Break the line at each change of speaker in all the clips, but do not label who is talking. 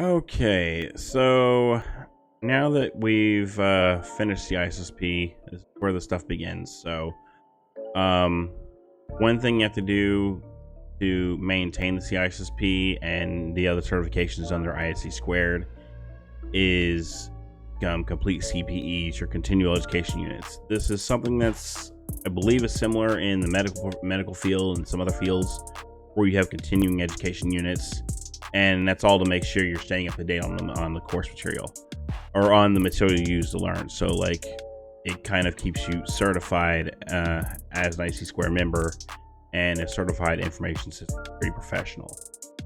Okay, so now that we've finished the ISSP, this is where the stuff begins. So, um, one thing you have to do to maintain the CISSP and the other certifications under ISC squared is complete CPEs or continual education units. This is something that's, I believe, is similar in the medical field and some other fields where you have continuing education units, and that's all to make sure you're staying up to date on the course material or on the material you use to learn. So like it kind of keeps you certified as an IC Square member and a certified information security professional.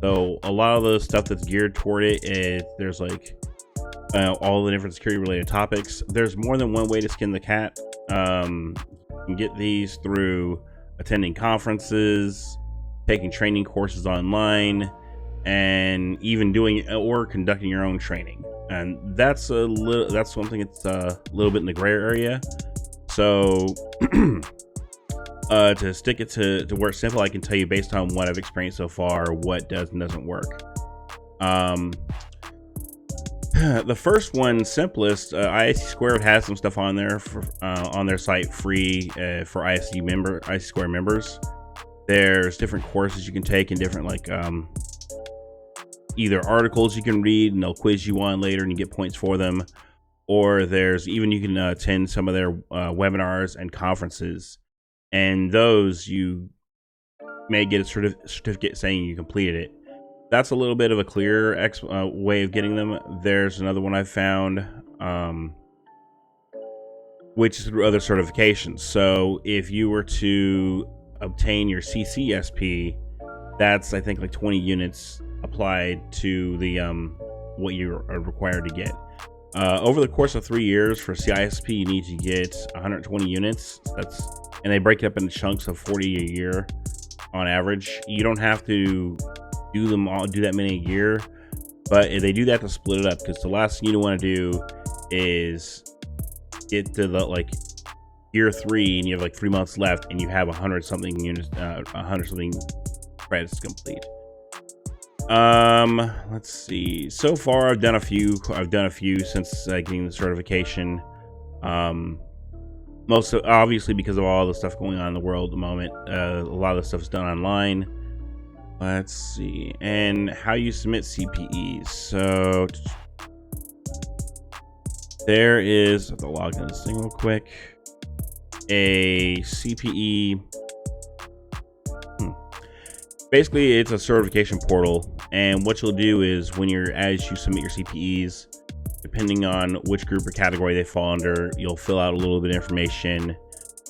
So a lot of the stuff that's geared toward it, there's like all the different security related topics. There's more than one way to skin the cat. You can get these through attending conferences, taking training courses online, and even doing or conducting your own training. And that's something that's a little bit in the gray area. So to stick it to where it's simple, I can tell you based on what I've experienced so far what does and doesn't work. The first one, simplest, ISC Squared has some stuff on there for on their site free for ISC Square members. There's different courses you can take and different like either articles you can read and they'll quiz you on later and you get points for them, or there's even you can attend some of their webinars and conferences, and those you may get a certificate saying you completed it. That's a little bit of a clearer way of getting them. There's another one I found, which is through other certifications. So if you were to obtain your CCSP, that's I think like 20 units applied to the what you are required to get. Over the course of 3 years for CISP, you need to get 120 units. And they break it up into chunks of 40 a year on average. You don't have to do that many a year, but they do that to split it up, because the last thing you want to do is get to the like year 3 and you have like 3 months left and you have 100 something units, 100 something credits complete. Let's see. So far, I've done a few since getting the certification. Most obviously because of all the stuff going on in the world at the moment. A lot of the stuff is done online. Let's see. And how you submit CPEs. So there is, I have to log in this thing real quick. A CPE. Basically, it's a certification portal, and what you'll do is as you submit your CPEs, depending on which group or category they fall under, you'll fill out a little bit of information,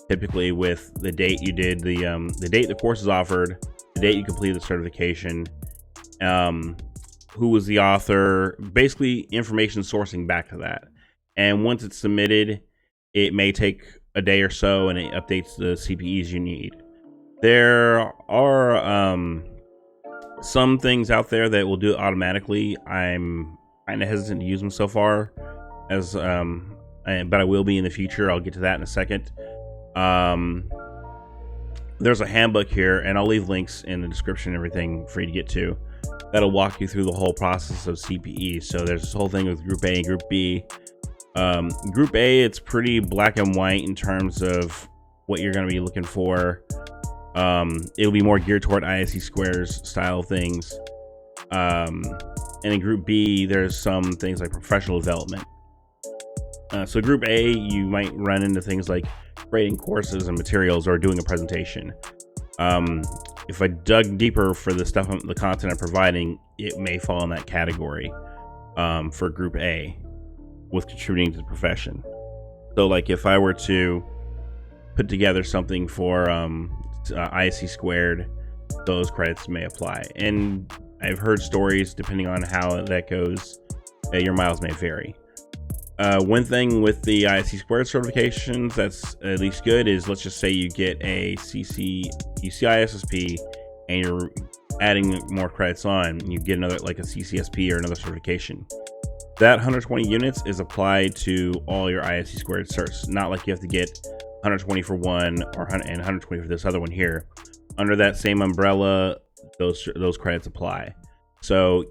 typically with the date you did the date the course is offered, the date you completed the certification, who was the author, basically information sourcing back to that. And once it's submitted, it may take a day or so, and it updates the CPEs you need. There are some things out there that will do it automatically. I'm kind of hesitant to use them so far, but I will be in the future. I'll get to that in a second. There's a handbook here, and I'll leave links in the description and everything for you to get to. That'll walk you through the whole process of CPE. So there's this whole thing with Group A and Group B. Group A, it's pretty black and white in terms of what you're going to be looking for. It'll be more geared toward ISC Square's style of things. And in Group B, there's some things like professional development. So Group A, you might run into things like creating courses and materials or doing a presentation. If I dug deeper for the content I'm providing, it may fall in that category for Group A with contributing to the profession. So like if I were to put together something for ISC Squared, those credits may apply. And I've heard stories, depending on how that goes, your miles may vary. One thing with the ISC Squared certifications that's at least good is, let's just say you get a ISSP and you're adding more credits on, you get another like a CCSP or another certification. That 120 units is applied to all your ISC Squared certs. Not like you have to get 120 for one and 120 for this other one here. Under that same umbrella, those credits apply. So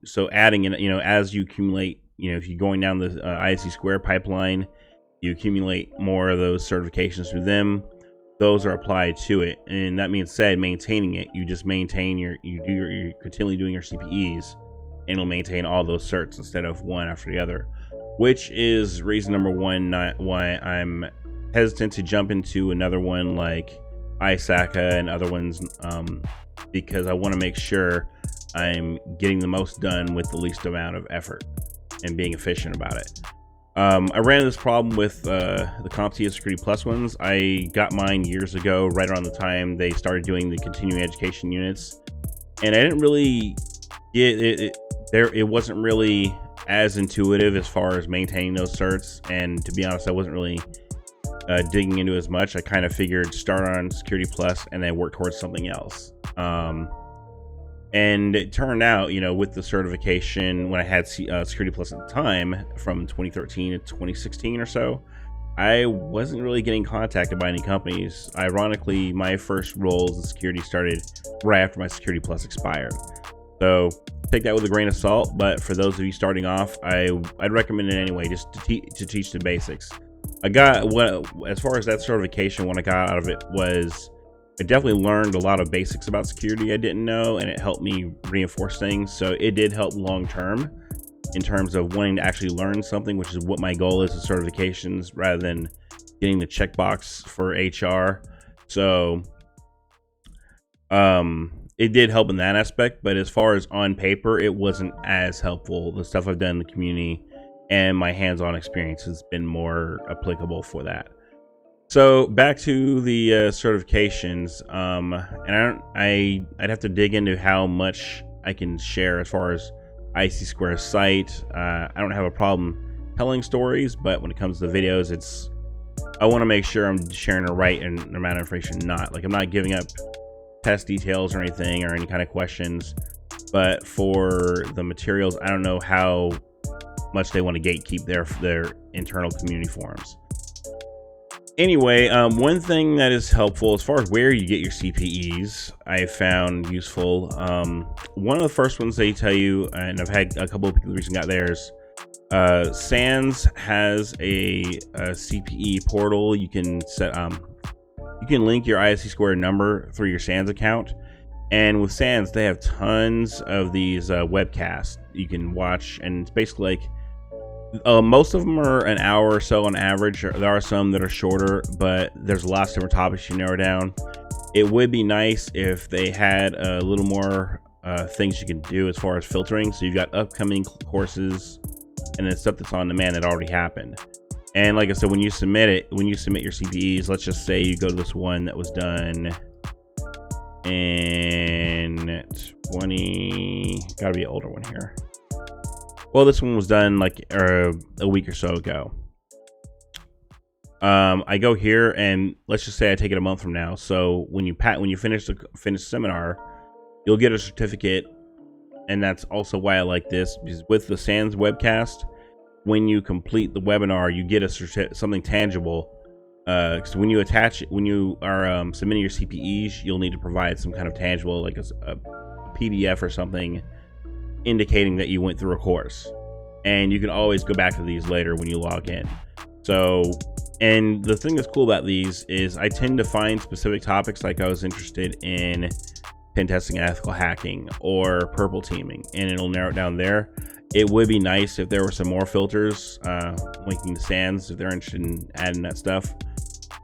so adding in, as you accumulate, if you're going down the ISC Square pipeline, you accumulate more of those certifications through them. Those are applied to it, and that being said, maintaining it, you just maintain you're continually doing your CPEs, and it'll maintain all those certs instead of one after the other, which is reason number one not why I'm hesitant to jump into another one like ISACA and other ones, because I want to make sure I'm getting the most done with the least amount of effort and being efficient about it. I ran into this problem with the CompTIA Security Plus ones. I got mine years ago, right around the time they started doing the continuing education units, and I didn't really get it. It wasn't really as intuitive as far as maintaining those certs, and to be honest, I wasn't really digging into as much. I kind of figured start on Security Plus and then work towards something else. And it turned out, with the certification, when I had Security Plus at the time, from 2013 to 2016 or so, I wasn't really getting contacted by any companies. Ironically, my first roles in security started right after my Security Plus expired. So take that with a grain of salt, but for those of you starting off, I'd recommend it anyway, just to teach the basics. As far as that certification, what I got out of it was, I definitely learned a lot of basics about security I didn't know, and it helped me reinforce things. So it did help long term in terms of wanting to actually learn something, which is what my goal is with certifications, rather than getting the checkbox for HR. So it did help in that aspect, but as far as on paper, it wasn't as helpful. The stuff I've done in the community and my hands-on experience has been more applicable for that. So back to the certifications, and I'd have to dig into how much I can share as far as IC Square's site. I don't have a problem telling stories, but when it comes to the videos, I want to make sure I'm sharing the right amount of information. I'm not giving up test details or anything or any kind of questions. But for the materials, I don't know how much they want to gatekeep their internal community forums. Anyway, one thing that is helpful as far as where you get your CPEs, I found useful. One of the first ones they tell you, and I've had a couple of people recently got theirs. SANS has a CPE portal. You can set, you can link your ISC Square number through your SANS account, and with SANS they have tons of these webcasts you can watch, and it's basically like, most of them are an hour or so on average. There are some that are shorter, but there's lots of different topics you narrow down. It would be nice if they had a little more things you can do as far as filtering. So you've got upcoming courses and then stuff that's on demand that already happened. And like I said, when you submit your CPEs, let's just say you go to this one that was done in gotta be an older one here. Well, this one was done like a week or so ago. I go here, and let's just say I take it a month from now. So when you finish the seminar, you'll get a certificate, and that's also why I like this, because with the SANS webcast, when you complete the webinar, you get something tangible. So when you are submitting your CPEs, you'll need to provide some kind of tangible, like a PDF or something, indicating that you went through a course, and you can always go back to these later when you log in. So, and the thing that's cool about these is I tend to find specific topics, like I was interested in pen testing and ethical hacking or purple teaming, and it'll narrow it down there. It would be nice if there were some more filters linking to SANS if they're interested in adding that stuff.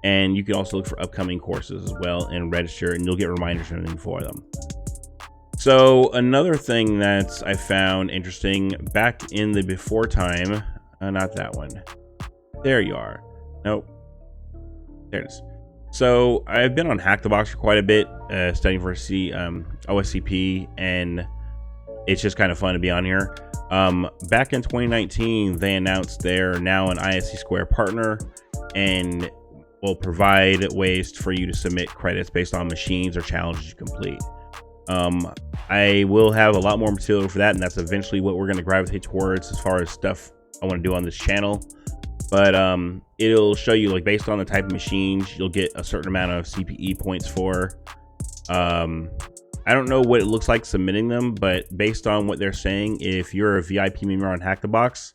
And you can also look for upcoming courses as well and register, and you'll get reminders and everything for them. So another thing that I found interesting back in the before time, not that one. There you are. Nope. There it is. So I've been on Hack the Box for quite a bit, studying for OSCP, and it's just kind of fun to be on here. Back in 2019, they announced they're now an ISC Square partner and will provide ways for you to submit credits based on machines or challenges you complete. I will have a lot more material for that, and that's eventually what we're going to gravitate towards as far as stuff I want to do on this channel. But it'll show you, like, based on the type of machines you'll get a certain amount of CPE points for. I I don't know what it looks like submitting them, but based on what they're saying, if you're a VIP member on Hack the Box,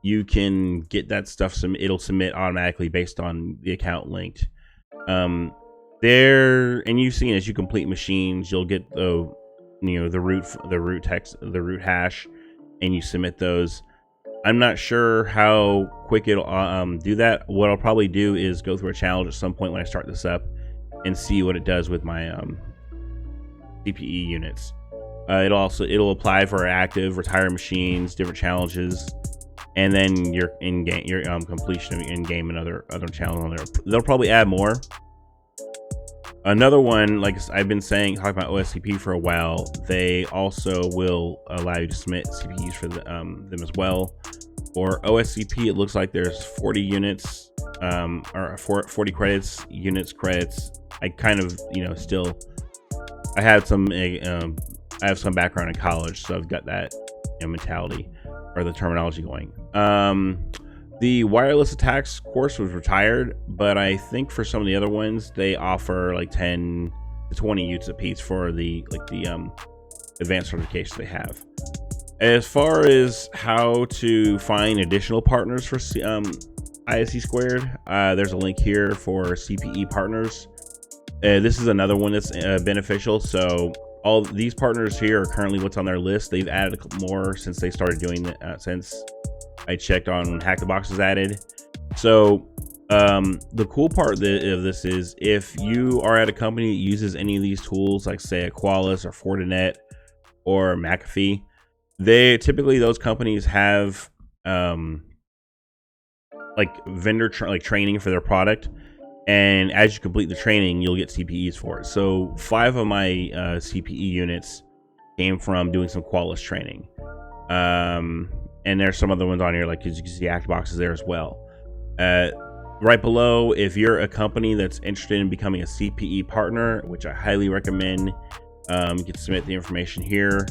you can get that stuff. It'll submit automatically based on the account linked. There, and you've seen as you complete machines, you'll get the root text, the root hash, and you submit those. I'm not sure how quick it'll do that. What I'll probably do is go through a challenge at some point when I start this up and see what it does with my CPE units. It'll apply for active, retire machines, different challenges, and then your in-game, completion of in-game and other challenges on there. They'll probably add more. Another one, like I've been talking about OSCP for a while, they also will allow you to submit CPEs for them as well. For OSCP, it looks like there's 40 units, or 40 credits, credits. I kind of, I have some background in college, so I've got that mentality or the terminology going. The wireless attacks course was retired, but I think for some of the other ones, they offer like 10 to 20 units a piece for the advanced certifications they have. As far as how to find additional partners for ISC Squared, there's a link here for CPE partners. This is another one that's beneficial. So all these partners here are currently what's on their list. They've added a couple more since they started doing that, since I checked on when Hack the Box was added. So the cool part of this is if you are at a company that uses any of these tools, like say Qualys or Fortinet or McAfee, typically those companies have like vendor training for their product, and as you complete the training, you'll get CPEs for it. So 5 of my CPE units came from doing some Qualys training. And there's some other ones on here, like you can see ActBox is there as well. Right below, if you're a company that's interested in becoming a CPE partner, which I highly recommend, you can submit the information here,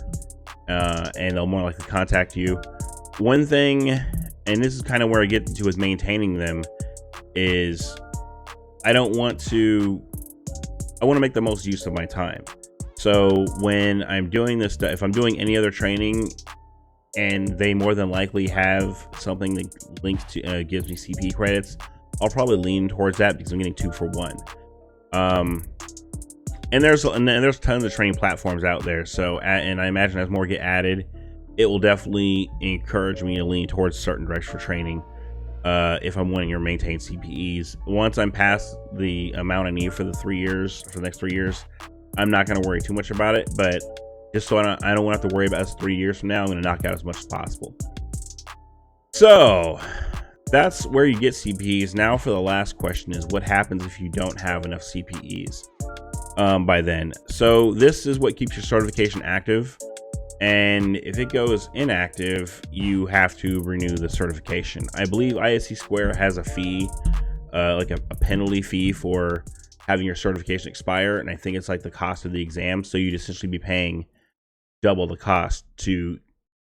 and they'll more likely contact you. One thing, and this is kind of where I get into is maintaining them, is I want to make the most use of my time. So when I'm doing this stuff, if I'm doing any other training, and they more than likely have something that links to gives me CPE credits, I'll probably lean towards that because I'm getting 2 for 1. And there's tons of training platforms out there. So and I imagine as more get added, it will definitely encourage me to lean towards certain directions for training. If I'm wanting to maintain CPEs, once I'm past the amount I need for the next 3 years, I'm not going to worry too much about it. But just so I don't have to worry about this 3 years from now, I'm going to knock out as much as possible. So that's where you get CPEs. Now for the last question is, what happens if you don't have enough CPEs by then? So this is what keeps your certification active. And if it goes inactive, you have to renew the certification. I believe ISC Square has a fee, like a penalty fee for having your certification expire. And I think it's like the cost of the exam. So you'd essentially be paying double the cost to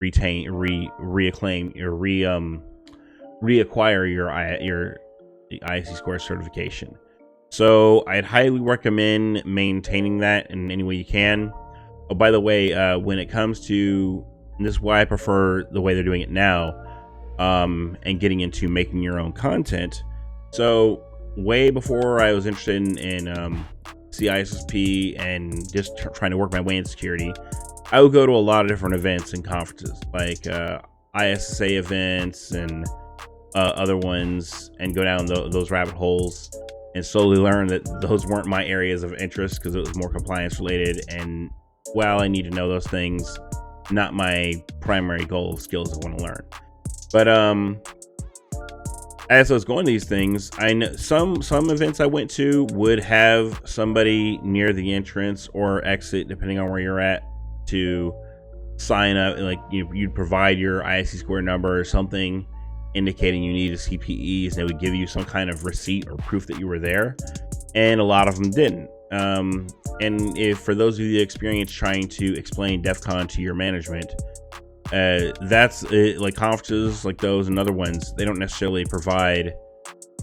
reacquire your ISC Square certification. So I'd highly recommend maintaining that in any way you can. Oh, by the way, when it comes to, and this is why I prefer the way they're doing it now, and getting into making your own content. So way before I was interested in CISSP and just trying to work my way in security, I would go to a lot of different events and conferences, like ISSA events and other ones, and go down those rabbit holes and slowly learn that those weren't my areas of interest because it was more compliance related. And while I need to know those things, not my primary goal of skills I want to learn. But as I was going to these things, I know some events I went to would have somebody near the entrance or exit, depending on where you're at, to sign up. Like you'd provide your ISC Square number or something indicating you needed CPEs, and they would give you some kind of receipt or proof that you were there. And a lot of them didn't. And if for those of you that experience trying to explain DEF CON to your management, that's like conferences like those and other ones, they don't necessarily provide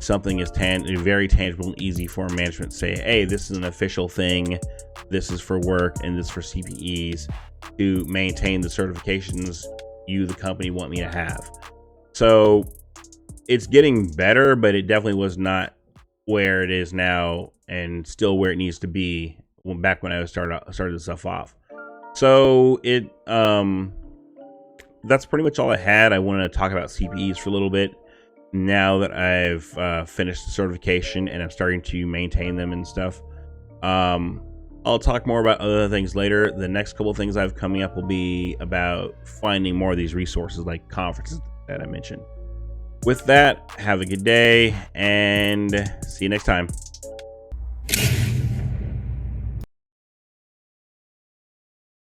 something is very tangible and easy for management to say, hey, this is an official thing, this is for work, and this is for CPEs to maintain the certifications you, the company, want me to have. So it's getting better, but it definitely was not where it is now, and still where it needs to be back when I started this stuff off. So that's pretty much all I had. I wanted to talk about CPEs for a little bit now that I've finished the certification and I'm starting to maintain them and stuff. I'll talk more about other things later. The next couple of things I have coming up will be about finding more of these resources like conferences that I mentioned. With that, have a good day and see you next time.